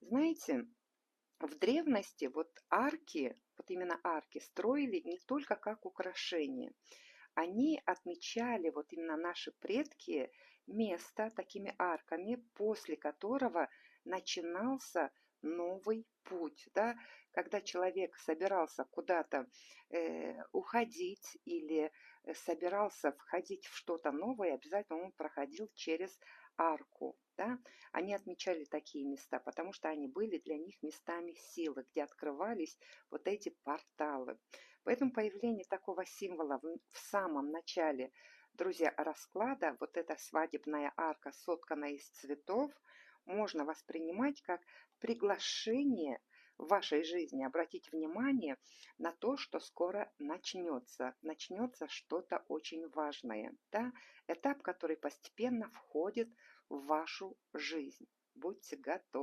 Знаете, в древности вот арки, вот именно арки строили не только как украшение. Они отмечали, вот именно наши предки, место такими арками, после которого начинался новый путь, да, когда человек собирался куда-то уходить или собирался входить в что-то новое, обязательно он проходил через арку, да. Они отмечали такие места, потому что они были для них местами силы, где открывались вот эти порталы. Поэтому появление такого символа в самом начале, друзья, расклада, вот эта свадебная арка, сотканная из цветов, можно воспринимать как приглашение в вашей жизни обратить внимание на то, что скоро начнется. Начнется что-то очень важное. Да? Этап, который постепенно входит в вашу жизнь. Будьте готовы.